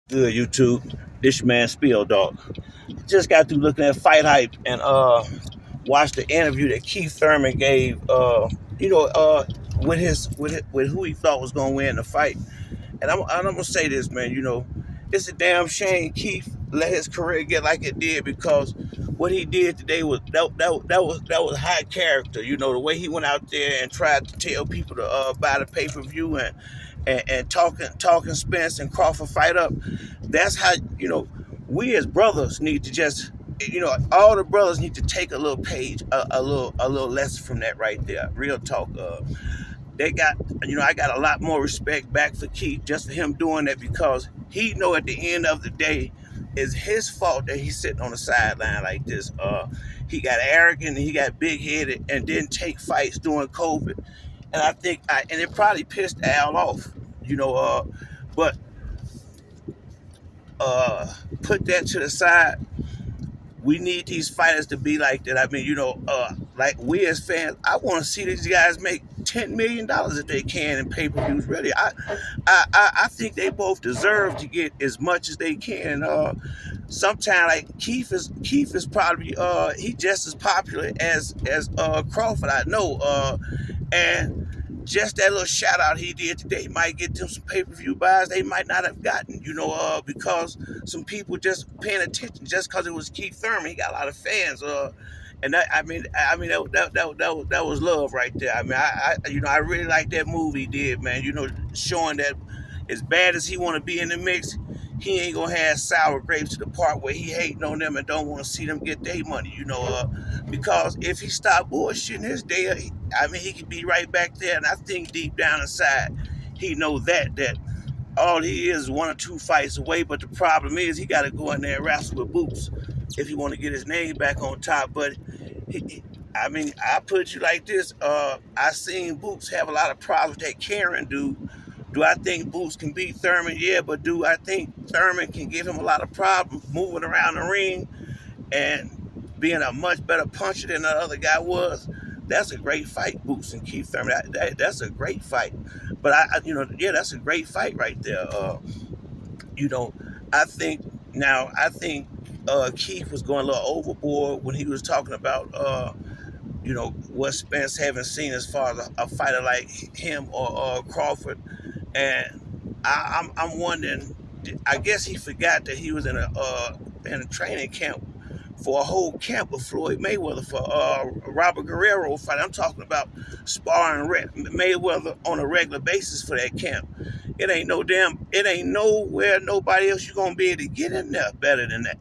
Good YouTube. This your man Spiel Dog. Just got through looking at Fight Hype and watched the interview that Keith Thurman gave you know with who he thought was gonna win the fight. And I'm gonna say this, man, it's a damn shame Keith let his career get like it did because what he did today was that was high character. The way he went out there and tried to tell people to buy the pay-per-view and talking Spence and Crawford fight up. That's how we as brothers need to just all the brothers need to take a little page, a little lesson from that right there. Real talk. They got I got a lot more respect back for Keith just for him doing that because he know at the end of the day it's his fault that he's sitting on the sideline like this. He got arrogant and he got big headed and didn't take fights during COVID, and and it probably pissed Al off, but put that to the side. We need these fighters to be like that. I mean, like we as fans, I want to see these guys make $10 million if they can in pay-per-views. Really, I think they both deserve to get as much as they can. Sometimes like Keith is probably he just as popular as Crawford. I know, and just that little shout out he did today might get them some pay-per-view buys they might not have gotten, because some people just paying attention just because it was Keith Thurman. He got a lot of fans, and that was love right there. I mean, I really like that move he did, man. Showing that as bad as he want to be in the mix, he ain't gonna have sour grapes to the part where he hating on them and don't want to see them get their money. Because if he stopped bullshitting his day, he could be right back there. And I think deep down inside, he know that all he is one or two fights away. But the problem is he got to go in there and wrestle with Boots if he want to get his name back on top. But I put you like this. I seen Boots have a lot of problems with that Karen dude. Do I think Boots can beat Thurman? Yeah, but do I think Thurman can give him a lot of problems moving around the ring and being a much better puncher than the other guy was? That's a great fight, Boots and Keith Thurman. That's a great fight. But that's a great fight right there. You know, I think Keith was going a little overboard when he was talking about what Spence haven't seen as far as a fighter like him or Crawford. And I'm wondering. I guess he forgot that he was in a training camp for a whole camp of Floyd Mayweather for Robert Guerrero fight. I'm talking about sparring Mayweather on a regular basis for that camp. It ain't nowhere nobody else you're gonna be able to get in there better than that.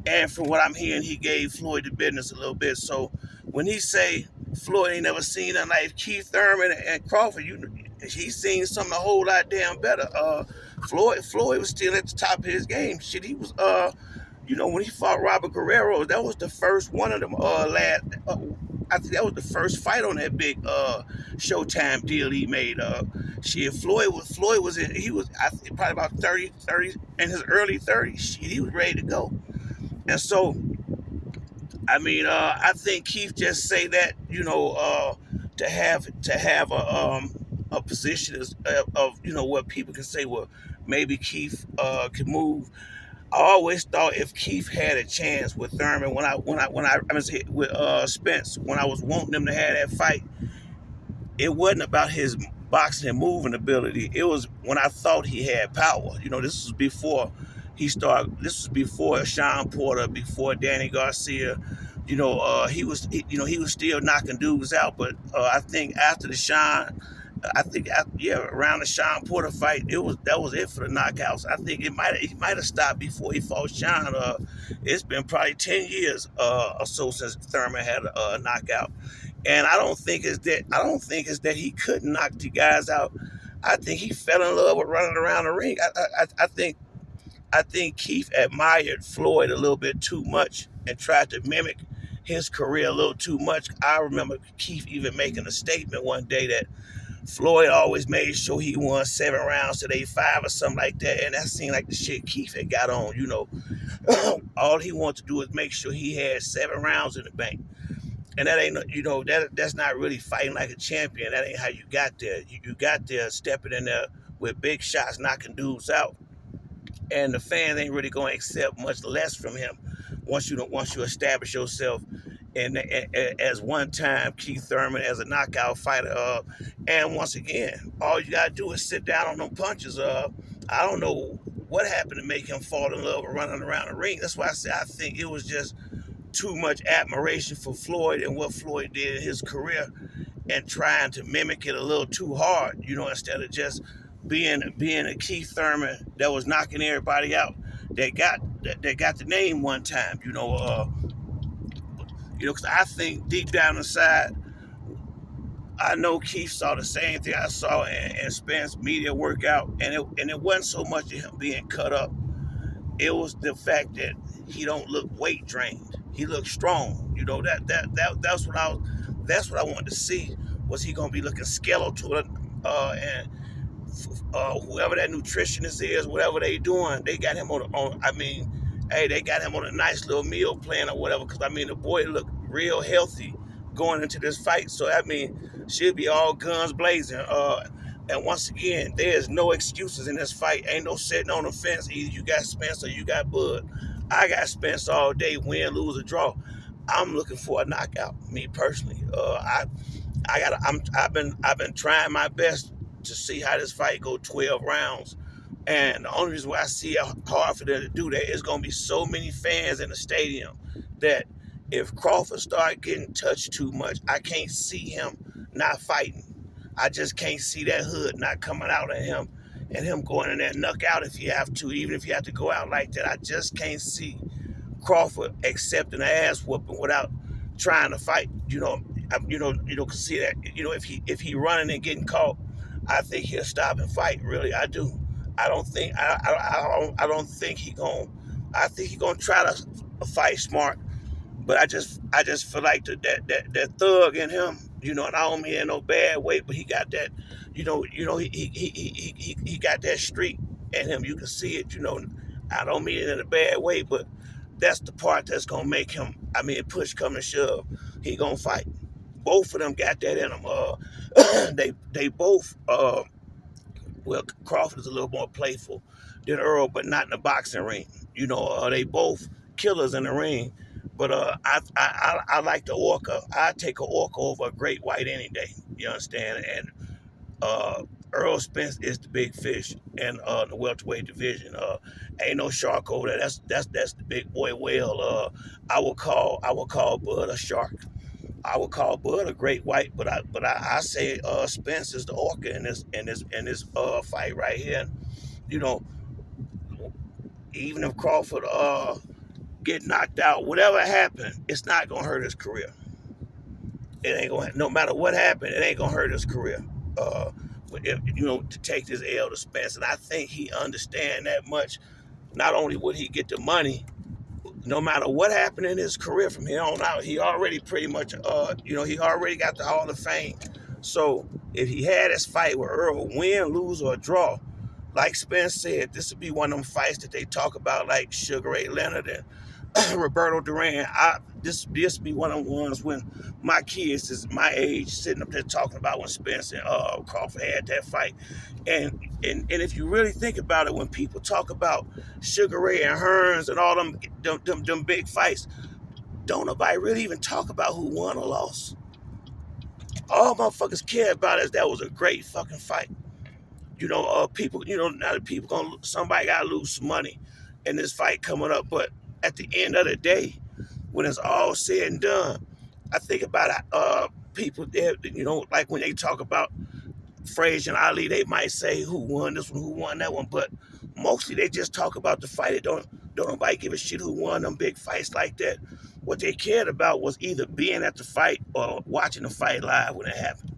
And from what I'm hearing, he gave Floyd the business a little bit. So when he say Floyd ain't never seen a like Keith Thurman and Crawford, he's seen something a whole lot damn better. Floyd was still at the top of his game. Shit, he was when he fought Robert Guerrero, that was the first one of them I think that was the first fight on that big Showtime deal he made. Shit, he was I think probably about 30 in his early 30s. Shit, he was ready to go. And so I think Keith just say that, to have a position of where people can say, well, maybe Keith could move. I always thought if Keith had a chance with Thurman I was with Spence when I was wanting them to have that fight, it wasn't about his boxing and moving ability. It was when I thought he had power. This was before he started. This was before Sean Porter, before Danny Garcia. He was still knocking dudes out. But I think after the Sean, around the Sean Porter fight, that was it for the knockouts. I think he might have stopped before he fought Sean. It's been probably 10 years or so since Thurman had a knockout. And I don't think it's that he couldn't knock the guys out. I think he fell in love with running around the ring. I think Keith admired Floyd a little bit too much and tried to mimic his career a little too much. I remember Keith even making a statement one day that Floyd always made sure he won 7 rounds to they 5 or something like that. And that seemed like the shit Keith had got on. All he wanted to do is make sure he had 7 rounds in the bank. And that ain't, that's not really fighting like a champion. That ain't how you got there. You got there stepping in there with big shots, knocking dudes out. and the fans ain't really going to accept much less from him once you establish yourself as one time Keith Thurman as a knockout fighter. And once again, all you gotta do is sit down on them punches. I don't know what happened to make him fall in love with running around the ring. That's why I say I think it was just too much admiration for Floyd and what Floyd did in his career, and trying to mimic it a little too hard, instead of just being a Keith Thurman that was knocking everybody out, that got the name one time, because I think deep down inside, I know Keith saw the same thing I saw in Spence media workout, and it wasn't so much of him being cut up. It was the fact that he don't look weight drained. He looks strong. That's what I wanted to see. Was he gonna be looking skeletal? And whoever that nutritionist is, whatever they doing, they got him hey, they got him on a nice little meal plan or whatever. Because the boy looked real healthy going into this fight. So she'll be all guns blazing. And once again, there's no excuses in this fight. Ain't no sitting on the fence. Either you got Spence or you got Bud. I got Spence all day, win, lose, or draw. I'm looking for a knockout, me personally. I've been trying my best to see how this fight go 12 rounds. And the only reason why I see it hard for them to do that is gonna be so many fans in the stadium that if Crawford start getting touched too much, I can't see him not fighting. I just can't see that hood not coming out of him and him going in there knock out if you have to, even if you have to go out like that. I just can't see Crawford accepting an ass whooping without trying to fight. Can see that. If he running and getting caught, I think he'll stop and fight. Really, I do. I don't think he gonna. I think he gonna try to fight smart. But I just feel like that thug in him, and I don't mean in no bad way, but he got that, he got that streak in him. You can see it, I don't mean it in a bad way, but that's the part that's gonna make him. Push come to shove, he gonna fight. Both of them got that in them. They both. Well, Crawford is a little more playful than Earl, but not in the boxing ring. They both killers in the ring. But I like the orca. I take an orca over a great white any day. You understand? And Earl Spence is the big fish in the welterweight division. Ain't no shark over there. That's the big boy whale. I will call Bud a shark. I would call Bud a great white, but I say Spence is the orca in this fight right here. You know, even if Crawford get knocked out, whatever happened, it's not gonna hurt his career. It ain't gonna. No matter what happened, it ain't gonna hurt his career. To take this L to Spence, and I think he understand that much. Not only would he get the money, no matter what happened in his career from here on out, he already pretty much, he already got the Hall of Fame. So if he had this fight with Earl, win, lose, or draw, like Spence said, this would be one of them fights that they talk about, like Sugar Ray Leonard and Roberto Duran. This be one of the ones when my kids is my age sitting up there talking about when Spence and Crawford had that fight. And if you really think about it, when people talk about Sugar Ray and Hearns and all them big fights, don't nobody really even talk about who won or lost. All motherfuckers care about is that was a great fucking fight. People, now that somebody gotta lose some money in this fight coming up, but at the end of the day, when it's all said and done, I think about people there, like when they talk about Frazier and Ali, they might say who won this one, who won that one, but mostly they just talk about the fight. It don't nobody give a shit who won them big fights like that. What they cared about was either being at the fight or watching the fight live when it happened.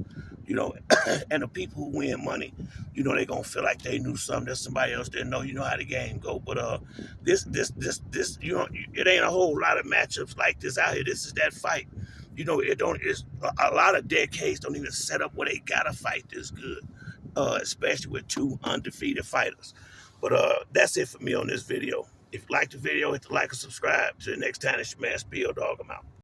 And the people who win money, they gonna feel like they knew something that somebody else didn't know. You know how the game go. But this, it ain't a whole lot of matchups like this out here. This is that fight. It's a lot of decades don't even set up where they gotta fight this good, especially with two undefeated fighters. But that's it for me on this video. If you like the video, hit the like and subscribe. Till the next time, it's your man Spill Dog. I'm out.